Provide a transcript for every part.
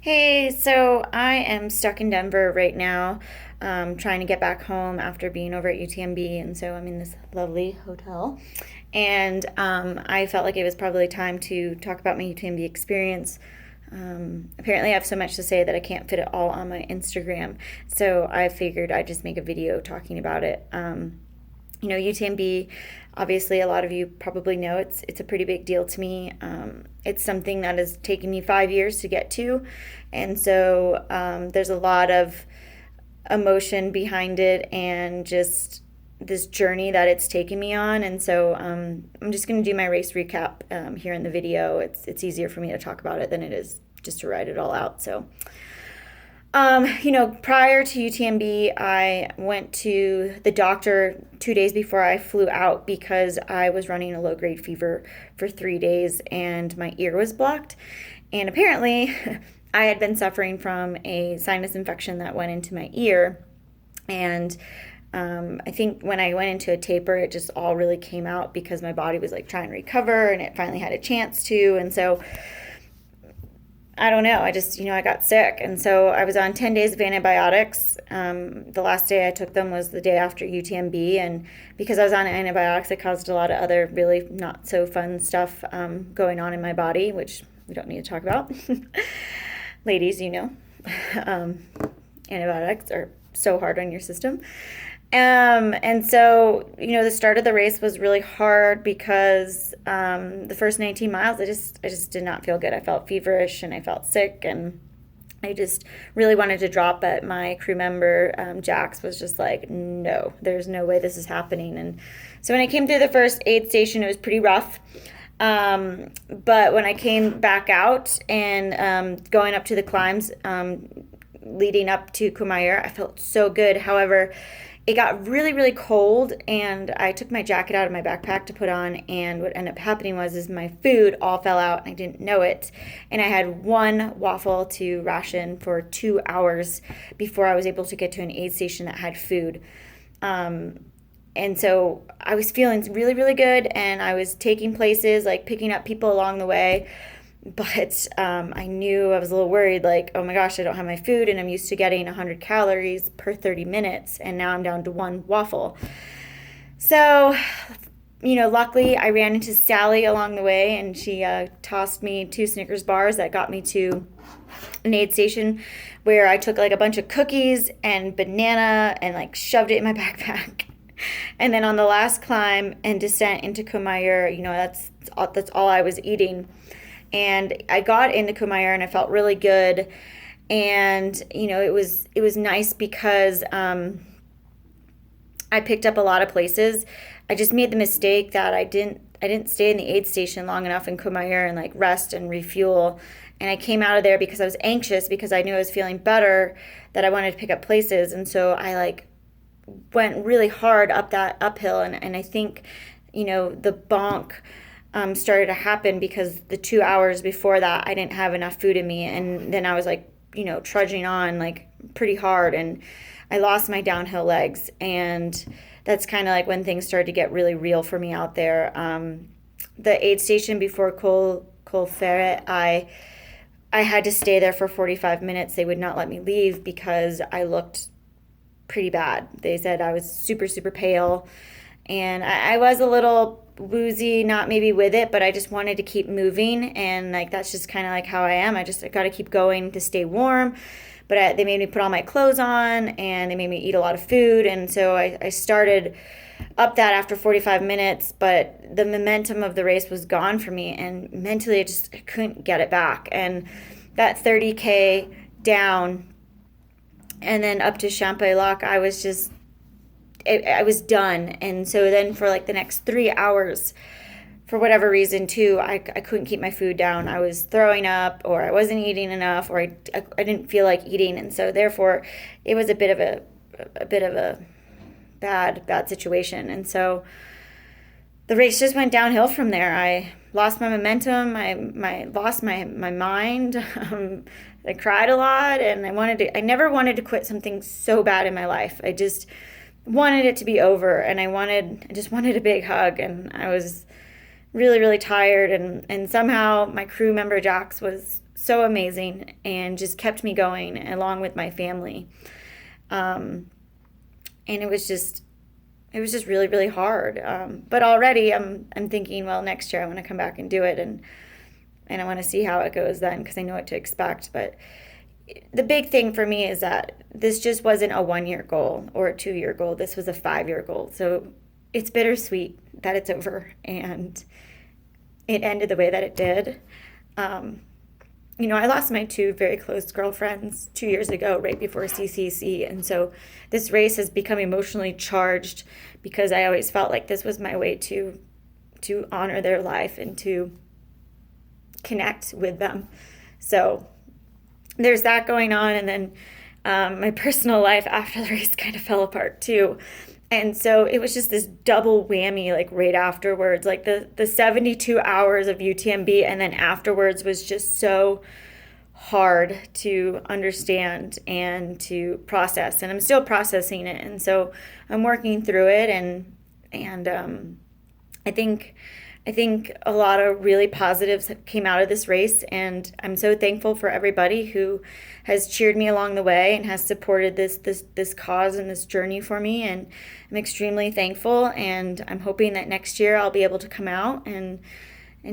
Hey, so I am stuck in Denver right now, trying to get back home after being over at UTMB, and so I'm in this lovely hotel. And I felt like it was probably time to talk about my UTMB experience. Apparently, I have so much to say that I can't fit it all on my Instagram, so I figured I'd just make a video talking about it. UTMB, obviously, a lot of you probably know it's a pretty big deal to me. It's something that has taken me 5 years to get to, and so there's a lot of emotion behind it and just this journey that it's taken me on. And so I'm just going to do my race recap here in the video. It's easier for me to talk about it than it is just to write it all out. So prior to UTMB, I went to the doctor 2 days before I flew out because I was running a low grade fever for 3 days and my ear was blocked. And apparently, I had been suffering from a sinus infection that went into my ear. And I think when I went into a taper, it just all really came out because my body was like trying to recover and it finally had a chance to. And so I don't know. I got sick. And so I was on 10 days of antibiotics. The last day I took them was the day after UTMB. And because I was on antibiotics, it caused a lot of other really not so fun stuff going on in my body, which we don't need to talk about. Ladies, um, antibiotics are so hard on your system. And so, the start of the race was really hard because the first 19 miles, I just did not feel good. I felt feverish and I felt sick and I just really wanted to drop. But my crew member, Jax, was just like, no, there's no way this is happening. And so when I came through the first aid station, it was pretty rough. But when I came back out and going up to the climbs leading up to Kumair, I felt so good. However, it got really, really cold, and I took my jacket out of my backpack to put on, and what ended up happening was my food all fell out, and I didn't know it, and I had one waffle to ration for 2 hours before I was able to get to an aid station that had food. And so I was feeling really, really good, and I was taking places, like picking up people along the way. But I knew I was a little worried, like, oh my gosh, I don't have my food, and I'm used to getting 100 calories per 30 minutes, and now I'm down to one waffle. So, luckily I ran into Sally along the way, and she tossed me 2 Snickers bars that got me to an aid station where I took like a bunch of cookies and banana and like shoved it in my backpack. And then on the last climb and descent into Kumair, that's all I was eating. And I got into Kumair and I felt really good. And, it was nice because I picked up a lot of places. I just made the mistake that I didn't stay in the aid station long enough in Kumair and like rest and refuel. And I came out of there because I was anxious because I knew I was feeling better, that I wanted to pick up places. And so I like went really hard up that uphill. And I think, the bonk started to happen because the 2 hours before that, I didn't have enough food in me. And then I was like, trudging on like pretty hard, and I lost my downhill legs. And that's kind of like when things started to get really real for me out there. The aid station before Col Ferret, I had to stay there for 45 minutes. They would not let me leave because I looked pretty bad. They said I was super, super pale, and I was a little woozy, not maybe with it, but I just wanted to keep moving, and like that's just kind of like how I am. I got to keep going to stay warm. But they made me put all my clothes on, and they made me eat a lot of food, and so I started up that after 45 minutes, but the momentum of the race was gone for me, and mentally I couldn't get it back. And that 30K down and then up to Champaillac, I was done. And so then for like the next 3 hours, for whatever reason too, I couldn't keep my food down. I was throwing up, or I wasn't eating enough, or I didn't feel like eating. And so therefore it was a bit of a bad situation. And so the race just went downhill from there. I lost my momentum. I lost my mind. I cried a lot, and I never wanted to quit something so bad in my life. I just wanted it to be over, and I just wanted a big hug. And I was really, really tired. And somehow my crew member Jax was so amazing and just kept me going along with my family. And it was just really, really hard. But already I'm thinking, well, next year I want to come back and do it, and I want to see how it goes then, because I know what to expect. But the big thing for me is that this just wasn't a 1 year goal or a 2 year goal. This was a 5 year goal. So it's bittersweet that it's over and it ended the way that it did. I lost my two very close girlfriends 2 years ago, right before CCC. And so this race has become emotionally charged because I always felt like this was my way to honor their life and to connect with them. So there's that going on. And then my personal life after the race kind of fell apart too. And so it was just this double whammy, like right afterwards, like the 72 hours of UTMB and then afterwards was just so hard to understand and to process. And I'm still processing it. And so I'm working through it. And I think a lot of really positives came out of this race, and I'm so thankful for everybody who has cheered me along the way and has supported this cause and this journey for me. And I'm extremely thankful, and I'm hoping that next year I'll be able to come out and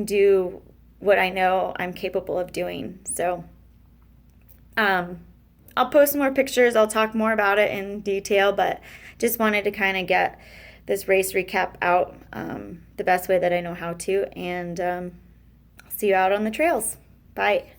do what I know I'm capable of doing. So I'll post more pictures. I'll talk more about it in detail, but just wanted to kind of get this race recap out the best way that I know how to. And I'll see you out on the trails. Bye.